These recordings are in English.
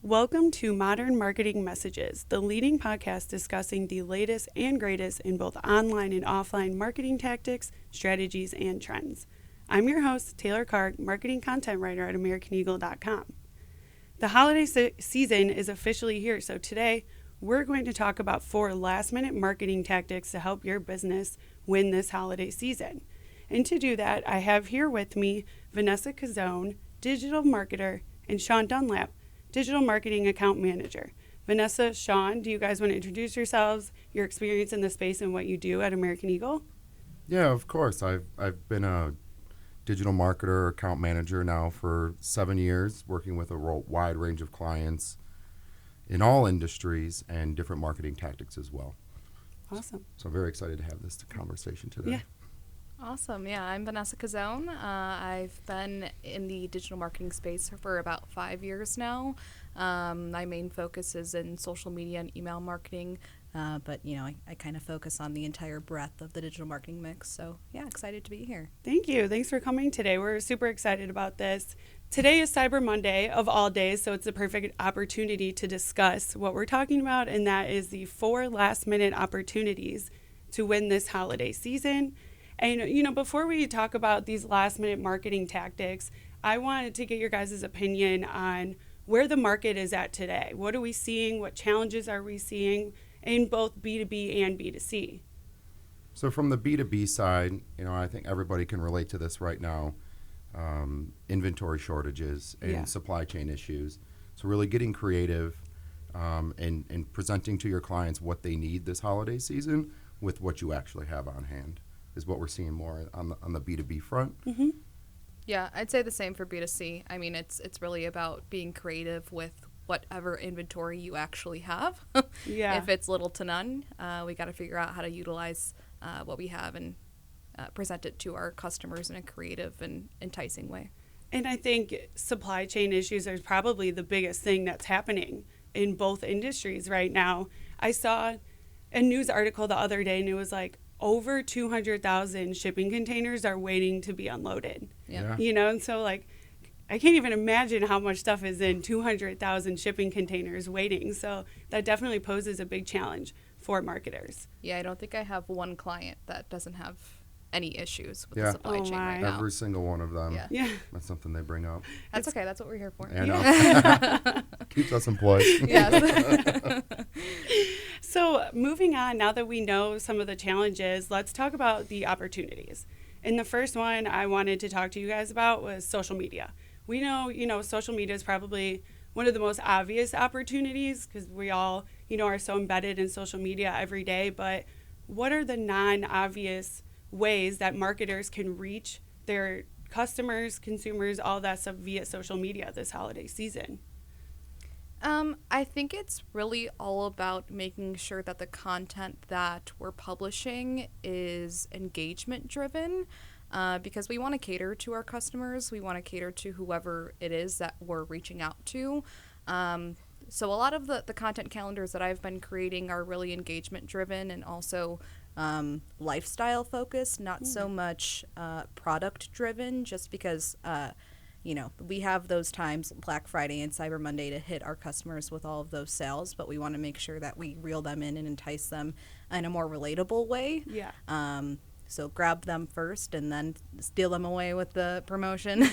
Welcome to Modern Marketing Messages, the leading podcast discussing the latest and greatest in both online and offline marketing tactics, strategies, and trends. I'm your host, Taylor Karg, marketing content writer at AmericanEagle.com. The holiday season is officially here, so today we're going to talk about 4 last-minute marketing tactics to help your business win this holiday season. And to do that, I have here with me Vanessa Cozzone, digital marketer, and Shawn Dunlap, digital marketing account manager. Vanessa, Shawn, do you guys want to introduce yourselves, your experience in the space, and what you do at American Eagle? Yeah, of course. I've been a digital marketer, account manager now for 7 years, working with a wide range of clients in all industries and different marketing tactics as well. Awesome. So I'm very excited to have this conversation today. Yeah. Awesome. Yeah, I'm Vanessa Cozzone. I've been in the digital marketing space for about 5 years now. My main focus is in social media and email marketing, but I kind of focus on the entire breadth of the digital marketing mix. So yeah, excited to be here. Thank you. Thanks for coming today. We're super excited about this. Today is Cyber Monday of all days, so it's the perfect opportunity to discuss what we're talking about, and that is the 4 last-minute opportunities to win this holiday season. And, before we talk about these last-minute marketing tactics, I wanted to get your guys' opinion on where the market is at today. What are we seeing? What challenges are we seeing in both B2B and B2C? So from the B2B side, I think everybody can relate to this right now. Inventory shortages and supply chain issues. So really getting creative and presenting to your clients what they need this holiday season with what you actually have on hand is what we're seeing more on the B2B front. Mm-hmm. Yeah, I'd say the same for B2C. I mean, it's really about being creative with whatever inventory you actually have. Yeah. If it's little to none, we got to figure out how to utilize what we have and present it to our customers in a creative and enticing way. And I think supply chain issues are probably the biggest thing that's happening in both industries right now. I saw a news article the other day, and it was like over 200,000 shipping containers are waiting to be unloaded. Yeah. And so I can't even imagine how much stuff is in 200,000 shipping containers waiting. So that definitely poses a big challenge for marketers. Yeah, I don't think I have one client that doesn't have any issues with the supply chain right now. Every single one of them. Yeah. That's something they bring up. That's okay. That's what we're here for. I know. Keeps us employed. Yes. So moving on, now that we know some of the challenges, let's talk about the opportunities. And the first one I wanted to talk to you guys about was social media. We know, social media is probably one of the most obvious opportunities because we all, are so embedded in social media every day. But what are the non-obvious ways that marketers can reach their customers, consumers, all that stuff via social media this holiday season? I think it's really all about making sure that the content that we're publishing is engagement driven, because we want to cater to our customers. We want to cater to whoever it is that we're reaching out to. So a lot of the content calendars that I've been creating are really engagement driven and also lifestyle focused, not so much product driven, just because we have those times, Black Friday and Cyber Monday, to hit our customers with all of those sales, but we want to make sure that we reel them in and entice them in a more relatable way. Yeah. So grab them first and then steal them away with the promotion.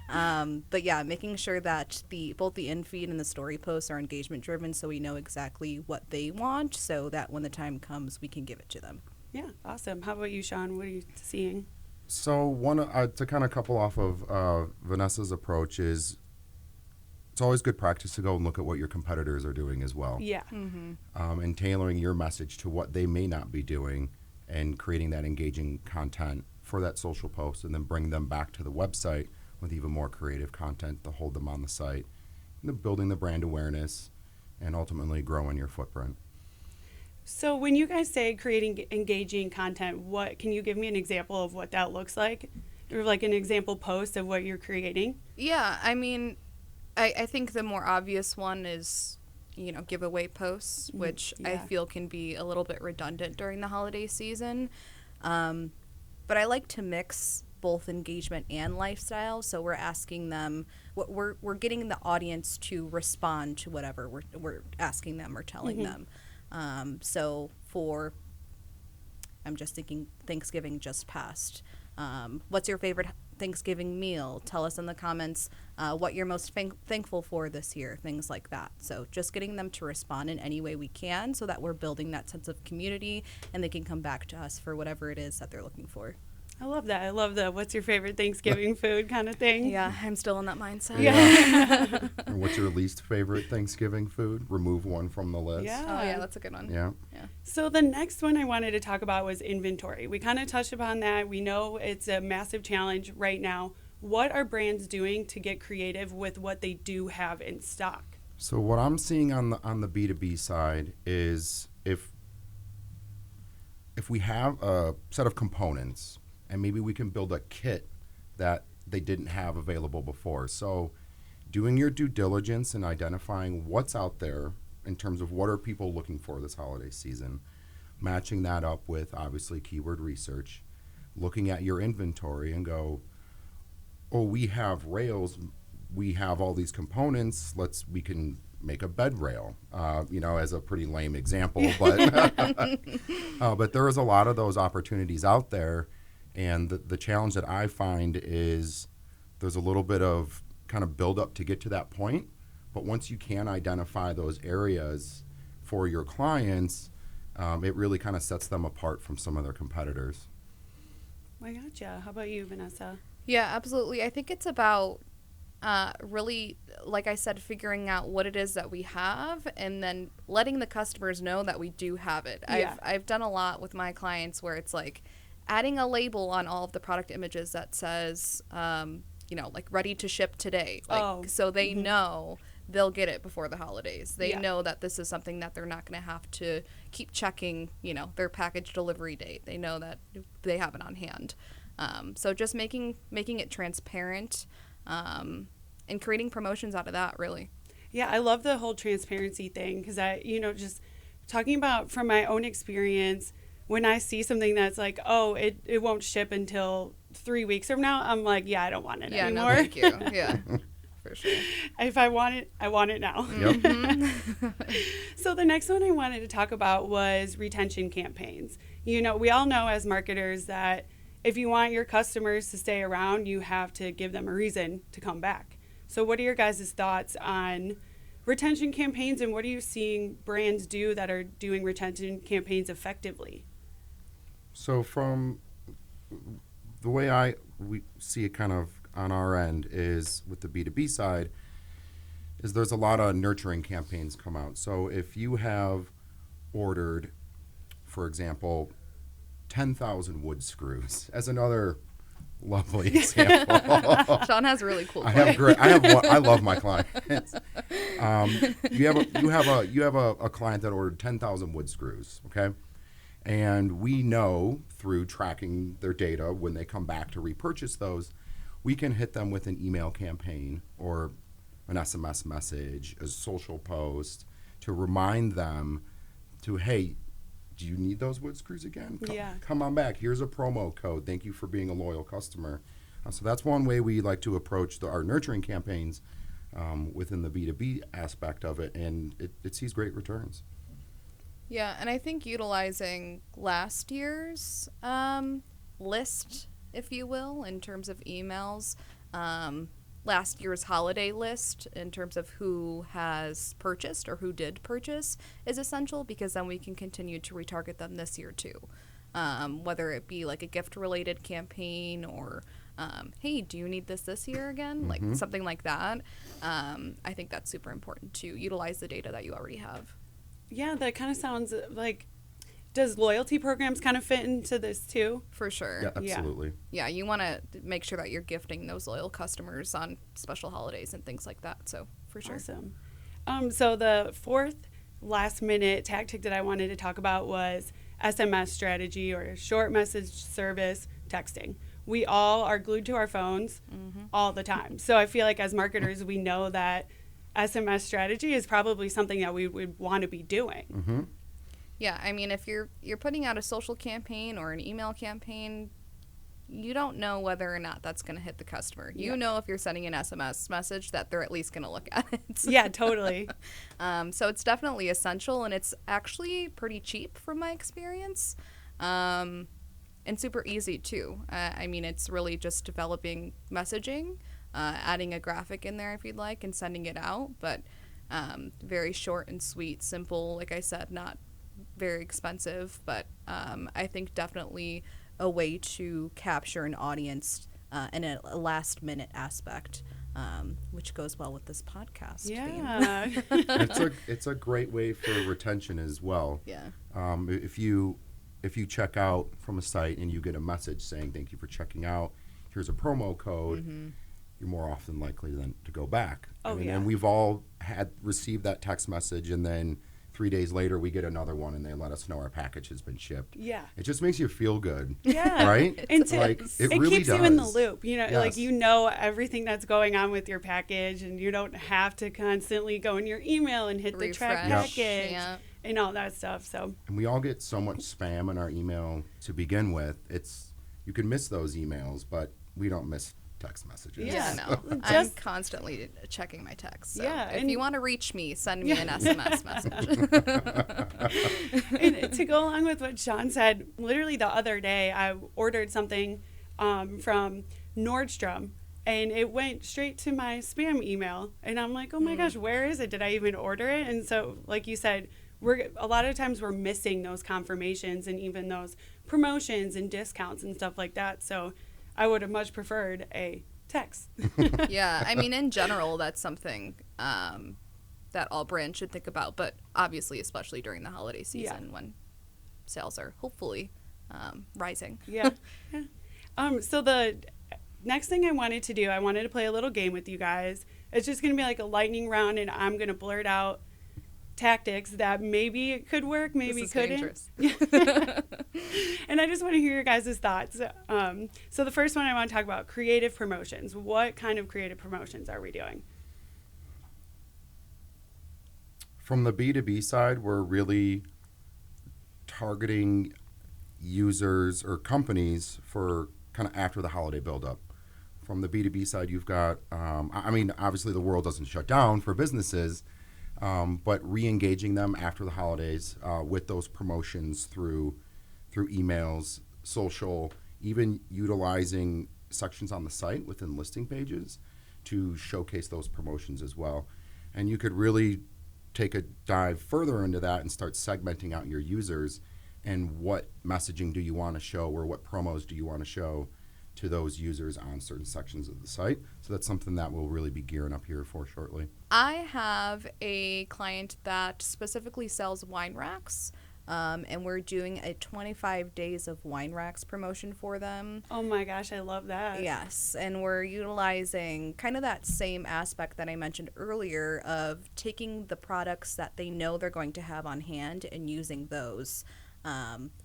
But yeah, making sure that both the in-feed and the story posts are engagement driven so we know exactly what they want so that when the time comes, we can give it to them. Yeah, awesome. How about you, Shawn? What are you seeing? So to kind of couple off of Vanessa's approach is it's always good practice to go and look at what your competitors are doing as well. Yeah. Mm-hmm. And tailoring your message to what they may not be doing and creating that engaging content for that social post and then bring them back to the website with even more creative content to hold them on the site. And building the brand awareness and ultimately growing your footprint. So when you guys say creating engaging content, what can you give me an example of what that looks like? Or like an example post of what you're creating? Yeah, I mean, I think the more obvious one is, giveaway posts, which I feel can be a little bit redundant during the holiday season. But I like to mix both engagement and lifestyle. So we're asking them we're getting the audience to respond to whatever we're asking them or telling them. So for, I'm just thinking Thanksgiving just passed. What's your favorite Thanksgiving meal? Tell us in the comments what you're most thankful for this year, things like that. So just getting them to respond in any way we can so that we're building that sense of community and they can come back to us for whatever it is that they're looking for. I love that. I love the what's your favorite Thanksgiving food kind of thing. Yeah, I'm still in that mindset. Yeah. And what's your least favorite Thanksgiving food? Remove one from the list. Yeah. Oh, yeah, that's a good one. Yeah. So the next one I wanted to talk about was inventory. We kind of touched upon that. We know it's a massive challenge right now. What are brands doing to get creative with what they do have in stock? So what I'm seeing on the B2B side is if we have a set of components and maybe we can build a kit that they didn't have available before. So doing your due diligence and identifying what's out there in terms of what are people looking for this holiday season, matching that up with obviously keyword research, looking at your inventory and go, oh, we have rails, we have all these components, we can make a bed rail, as a pretty lame example, but but there is a lot of those opportunities out there. And the challenge that I find is there's a little bit of kind of build up to get to that point. But once you can identify those areas for your clients, it really kind of sets them apart from some of their competitors. I gotcha. How about you, Vanessa? Yeah, absolutely. I think it's about really, like I said, figuring out what it is that we have and then letting the customers know that we do have it. Yeah. I've done a lot with my clients where it's like adding a label on all of the product images that says, like ready to ship today. So they know they'll get it before the holidays. They know that this is something that they're not going to have to keep checking, their package delivery date. They know that they have it on hand. So just making it transparent and creating promotions out of that, really. Yeah, I love the whole transparency thing because just talking about from my own experience, when I see something that's like, oh, it won't ship until 3 weeks from now, I'm like, yeah, I don't want it anymore. No, thank you. Yeah, for sure. If I want it now. Yep. So the next one I wanted to talk about was retention campaigns. We all know as marketers that if you want your customers to stay around, you have to give them a reason to come back. So what are your guys' thoughts on retention campaigns, and what are you seeing brands do that are doing retention campaigns effectively? So from the way we see it kind of on our end is with the B2B side is there's a lot of nurturing campaigns come out. So if you have ordered, for example, 10,000 wood screws as another lovely example. Shawn has really cool. I love my clients. You have a client that ordered 10,000 wood screws, okay? And we know through tracking their data when they come back to repurchase those, we can hit them with an email campaign or an SMS message, a social post to remind them to, hey, do you need those wood screws again? Come on back. Here's a promo code. Thank you for being a loyal customer. So that's one way we like to approach our nurturing campaigns within the B2B aspect of it, and it sees great returns. Yeah, and I think utilizing last year's list, if you will, in terms of emails, last year's holiday list in terms of who has purchased or who did purchase is essential because then we can continue to retarget them this year too. Whether it be like a gift-related campaign or, hey, do you need this year again? Like something like that. I think that's super important to utilize the data that you already have. Yeah, that kind of sounds like, does loyalty programs kind of fit into this too? For sure. Yeah, absolutely. Yeah, you want to make sure that you're gifting those loyal customers on special holidays and things like that. So, for sure. Awesome. So the fourth last minute tactic that I wanted to talk about was SMS strategy, or short message service texting. We all are glued to our phones all the time. So I feel like as marketers, we know that SMS strategy is probably something that we would want to be doing. Mm-hmm. Yeah, I mean, if you're putting out a social campaign or an email campaign, you don't know whether or not that's going to hit the customer. You know if you're sending an SMS message that they're at least going to look at it. Yeah, totally. So it's definitely essential, and it's actually pretty cheap from my experience, and super easy too. I mean, it's really just developing messaging, adding a graphic in there if you'd like, and sending it out, but very short and sweet, simple, like I said, not very expensive, but I think definitely a way to capture an audience in a last-minute aspect, which goes well with this podcast. Yeah. It's a great way for retention as well. Yeah. If you check out from a site and you get a message saying thank you for checking out, here's a promo code, you're more often likely than to go back. And we've all received that text message, and then 3 days later we get another one and they let us know our package has been shipped. Yeah. It just makes you feel good. Yeah. Right? And it really keeps does. you in the loop. You know, Yes. like you know everything that's going on with your package, and you don't have to constantly go in your email and hit the track Refresh. package and all that stuff. So And we all get so much spam in our email to begin with. You can miss those emails, but we don't miss text messages. Yeah. No. I'm constantly checking my texts. So if you want to reach me, send me an SMS message. And to go along with what Shawn said, literally the other day I ordered something from Nordstrom, and it went straight to my spam email, and I'm like, oh my gosh, where is it? Did I even order it? And so, like you said, a lot of times we're missing those confirmations and even those promotions and discounts and stuff like that. So I would have much preferred a text. Yeah, I mean, in general, that's something that all brands should think about, but obviously, especially during the holiday season when sales are hopefully rising. Yeah. So the next thing I wanted to play a little game with you guys. It's just going to be like a lightning round, and I'm going to blurt out tactics that maybe could work, maybe couldn't. And I just want to hear your guys' thoughts. So the first one I want to talk about, creative promotions. What kind of creative promotions are we doing? From the B2B side, we're really targeting users or companies for kind of after the holiday buildup. From the B2B side, you've got, I mean, obviously the world doesn't shut down for businesses, but re-engaging them after the holidays with those promotions through emails, social, even utilizing sections on the site within listing pages to showcase those promotions as well. And you could really take a dive further into that and start segmenting out your users and what messaging do you want to show or what promos do you want to show to those users on certain sections of the site. So that's something that we'll really be gearing up here for shortly. I have a client that specifically sells wine racks, and we're doing a 25 days of wine racks promotion for them. Oh my gosh, I love that. Yes, and we're utilizing kind of that same aspect that I mentioned earlier of taking the products that they know they're going to have on hand and using those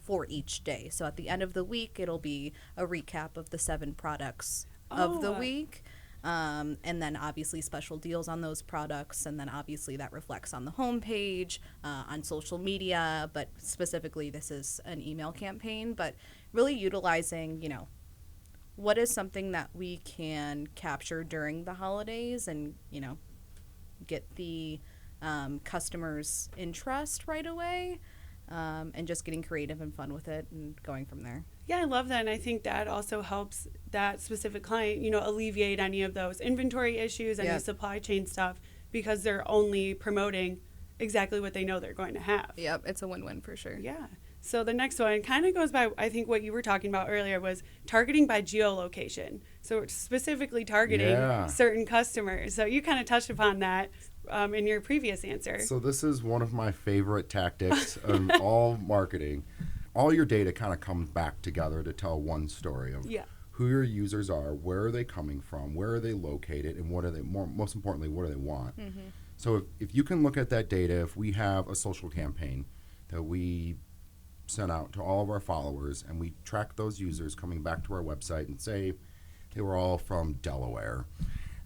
for each day. So at the end of the week, it'll be a recap of the 7 products of the week. And then obviously special deals on those products. And then obviously that reflects on the homepage, on social media. But specifically, this is an email campaign. But really utilizing, what is something that we can capture during the holidays and, get the customers' interest right away. And just getting creative and fun with it and going from there. Yeah, I love that. And I think that also helps that specific client, alleviate any of those inventory issues, any supply chain stuff, because they're only promoting exactly what they know they're going to have. Yep, it's a win-win for sure. Yeah. So the next one kind of goes by, I think what you were talking about earlier was targeting by geolocation. So it's specifically targeting certain customers. So you kind of touched upon that in your previous answer. So this is one of my favorite tactics in all marketing. All your data kind of comes back together to tell one story of who your users are, where are they coming from, where are they located, and what are they, most importantly, what do they want? Mm-hmm. So if you can look at that data, if we have a social campaign that we sent out to all of our followers and we track those users coming back to our website and say they were all from Delaware,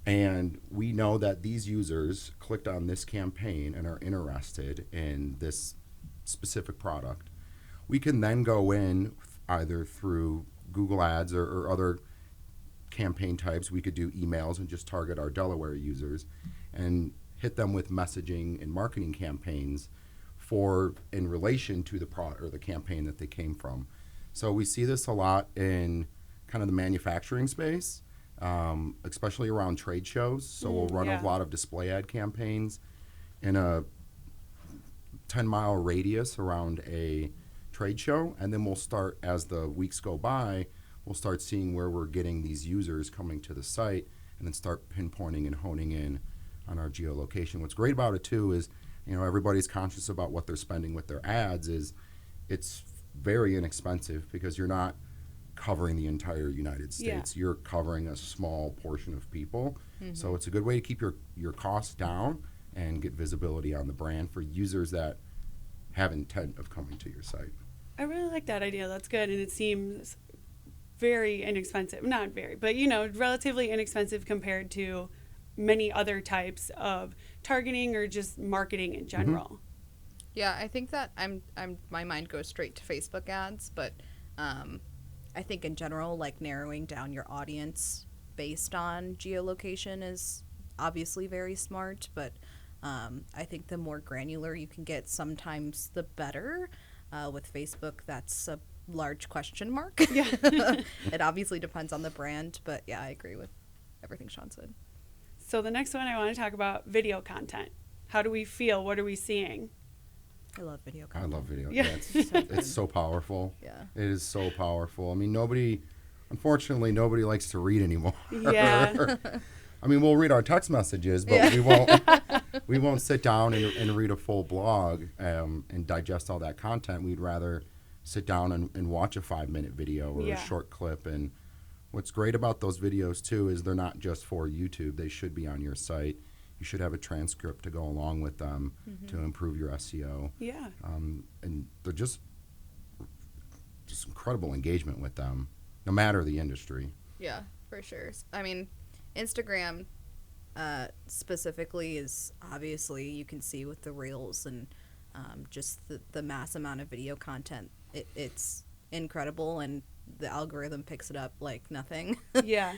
and we know that these users clicked on this campaign and are interested in this specific product, we can then go in either through Google Ads or other campaign types. We could do emails and just target our Delaware users and hit them with messaging and marketing campaigns in relation to the product or the campaign that they came from. So we see this a lot in kind of the manufacturing space, especially around trade shows. So we'll run a lot of display ad campaigns in a 10-mile radius around a trade show, and then we'll start, as the weeks go by, we'll start seeing where we're getting these users coming to the site, and then start pinpointing and honing in on our geolocation. What's great about it too is, everybody's conscious about what they're spending with their ads. It's very inexpensive because you're not covering the entire United States. You're covering a small portion of people. So it's a good way to keep your costs down and get visibility on the brand for users that have intent of coming to your site. I really like that idea. That's good. And it seems very inexpensive. Not very, but, relatively inexpensive compared to many other types of targeting or just marketing in general. Yeah, I think that my mind goes straight to Facebook ads, but I think in general, like narrowing down your audience based on geolocation is obviously very smart, but I think the more granular you can get, sometimes the better. With Facebook, that's a large question mark. Yeah. It obviously depends on the brand, but yeah, I agree with everything Shawn said. So the next one I want to talk about video content. How do we feel? What are we seeing? I love video content. I love video. Yeah. It's so powerful. Yeah. It is so powerful. I mean, unfortunately, nobody likes to read anymore. Yeah. I mean, we'll read our text messages, but we won't sit down and read a full blog and digest all that content. We'd rather sit down and watch a 5-minute video or a short clip. And what's great about those videos, too, is they're not just for YouTube. They should be on your site. You should have a transcript to go along with them to improve your SEO. Yeah. And they're just incredible engagement with them, no matter the industry. Yeah, for sure. I mean, Instagram specifically is obviously, you can see with the reels and just the mass amount of video content. It's incredible, and the algorithm picks it up like nothing. Yeah.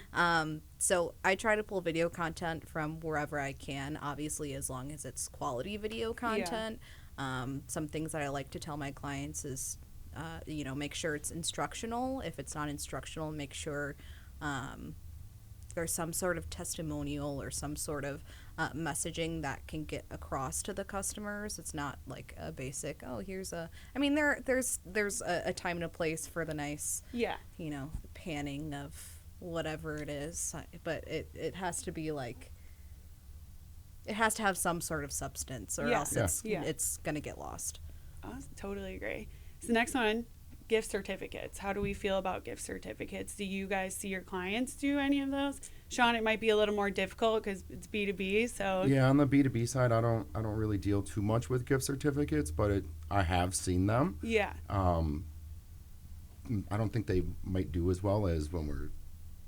So I try to pull video content from wherever I can, obviously, as long as it's quality video content. Some things that I like to tell my clients is, make sure it's instructional. If it's not instructional, make sure there's some sort of testimonial or some sort of messaging that can get across to the customers. It's not like a basic, there's a time and a place for the nice, panning of whatever it is. But it has to be like, it has to have some sort of substance, or else it's going to get lost. I totally agree. So the next one, gift certificates. How do we feel about gift certificates? Do you guys see your clients do any of those? Shawn, it might be a little more difficult because it's B2B. So yeah, on the B2B side, I don't really deal too much with gift certificates, but I have seen them. Yeah. I don't think they might do as well as when we're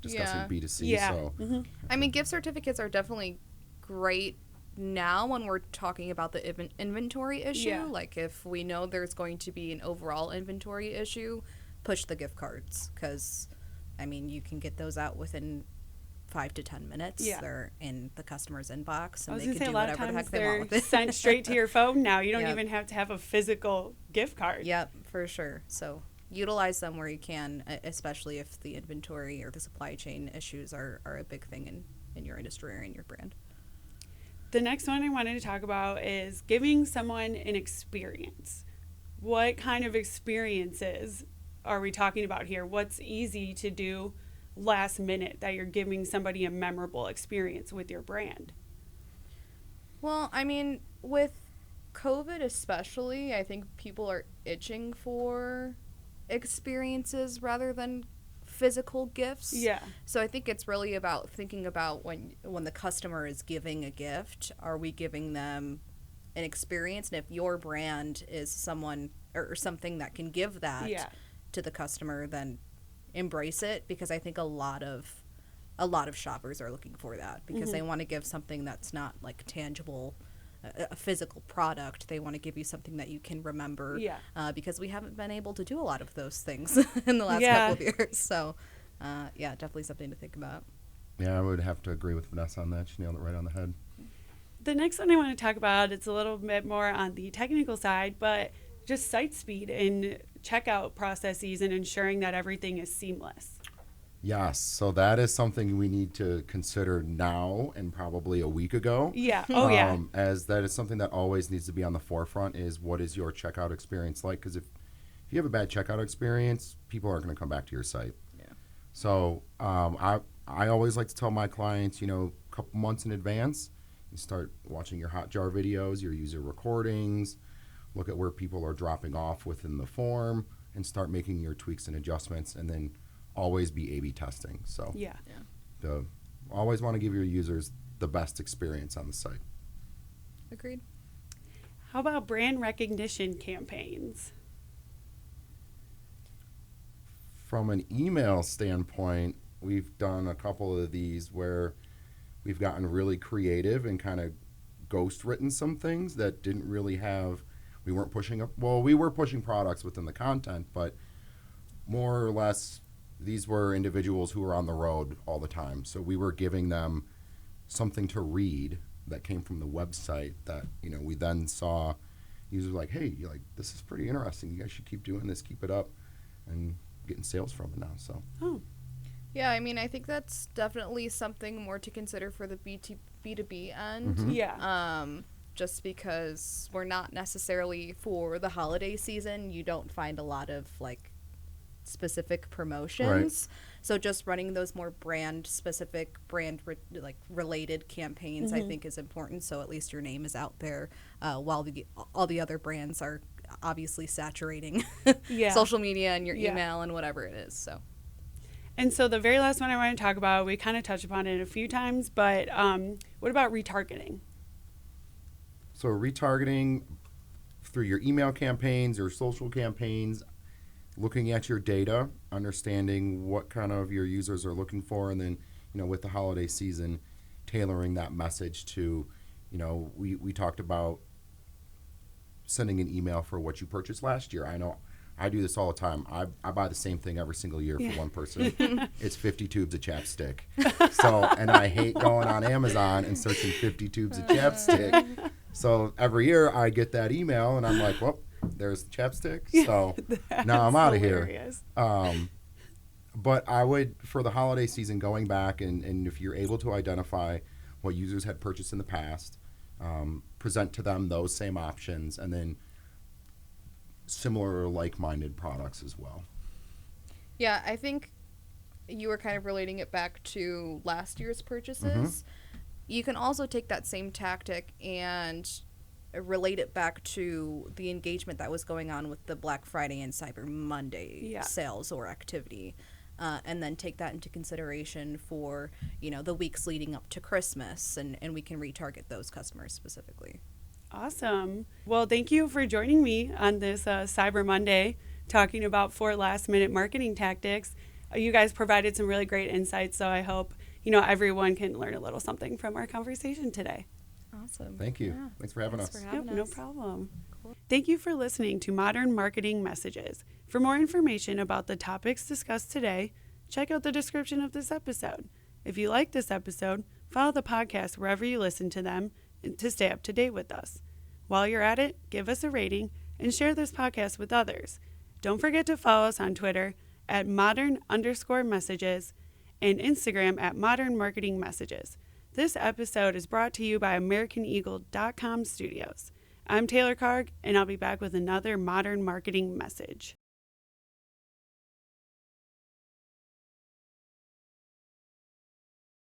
discussing B2C. Yeah. So I mean, gift certificates are definitely great now when we're talking about the inventory issue. Yeah. Like, if we know there's going to be an overall inventory issue, push the gift cards, because I mean, you can get those out within 5 to 10 minutes. Yeah. They're in the customer's inbox, and I was they gonna can say, do a lot of whatever the times heck they want with they're it. sent straight to your phone now. You don't Yep. even have to have a physical gift card. Yep, for sure. So utilize them where you can, especially if the inventory or the supply chain issues are a big thing in your industry or in your brand. The next one I wanted to talk about is giving someone an experience. What kind of experiences are we talking about here? What's easy to do last minute that you're giving somebody a memorable experience with your brand? Well, I mean, with COVID especially, I think people are itching for experiences rather than physical gifts. Yeah. So I think it's really about thinking about when the customer is giving a gift, are we giving them an experience? And if your brand is someone or something that can give that to the customer, then embrace it, because I think a lot of shoppers are looking for that, because they want to give something that's not like tangible a physical product. They want to give you something that you can remember. Yeah. Because we haven't been able to do a lot of those things in the last Yeah. couple of years. So, yeah, definitely something to think about. Yeah, I would have to agree with Vanessa on that. She nailed it right on the head. The next one I want to talk about, it's a little bit more on the technical side, but just site speed and checkout processes and ensuring that everything is seamless. Yes, so that is something we need to consider now and probably a week ago. Yeah. Oh, yeah. As that is something that always needs to be on the forefront is what is your checkout experience like? Because if you have a bad checkout experience, people aren't going to come back to your site. Yeah. So I always like to tell my clients, a couple months in advance, you start watching your Hotjar videos, your user recordings, look at where people are dropping off within the form, and start making your tweaks and adjustments, and then always be A/B testing. So Yeah. always want to give your users the best experience on the site. Agreed. How about brand recognition campaigns? From an email standpoint, we've done a couple of these where we've gotten really creative and kind of ghost written some things that didn't really have, we weren't pushing up, well, we were pushing products within the content, but more or less these were individuals who were on the road all the time. So we were giving them something to read that came from the website that, we then saw users like, hey, this is pretty interesting. You guys should keep doing this, keep it up, and getting sales from it now. So. Oh, Yeah, I mean, I think that's definitely something more to consider for the B2B end. Mhm. yeah. Just because we're not necessarily for the holiday season, you don't find a lot of Specific promotions. So just running those more brand specific, related campaigns, I think is important. So at least your name is out there while all the other brands are obviously saturating Yeah. social media and your Yeah. email and whatever it is. So And so the very last one I want to talk about, we kind of touched upon it a few times, but what about retargeting? So retargeting through your email campaigns or social campaigns, looking at your data, understanding what kind of your users are looking for, and then, with the holiday season, tailoring that message to, we talked about sending an email for what you purchased last year. I know I do this all the time. I buy the same thing every single year for one person. It's 50 tubes of chapstick. So, and I hate going on Amazon and searching 50 tubes of chapstick. So every year I get that email and I'm like, well, there's the chapstick. So now I'm out of here. Hilarious. But I would, for the holiday season, going back and if you're able to identify what users had purchased in the past, present to them those same options, and then similar or like-minded products as well. yeah, I think you were kind of relating it back to last year's purchases. You can also take that same tactic and relate it back to the engagement that was going on with the Black Friday and Cyber Monday sales or activity. And then take that into consideration for, the weeks leading up to Christmas, and we can retarget those customers specifically. Awesome. Well, thank you for joining me on this Cyber Monday, talking about 4 last-minute marketing tactics. You guys provided some really great insights, so I hope, everyone can learn a little something from our conversation today. Awesome. Thank you. Yeah. Thanks for having Thanks us. for having No us. problem. Thank you for listening to Modern Marketing Messages. For more information about the topics discussed today, check out the description of this episode. If you like this episode, follow the podcast wherever you listen to them to stay up to date with us. While you're at it, give us a rating and share this podcast with others. Don't forget to follow us on Twitter at modern_messages and Instagram at Modern Marketing Messages. This episode is brought to you by AmericanEagle.com Studios. I'm Taylor Karg, and I'll be back with another Modern Marketing Message.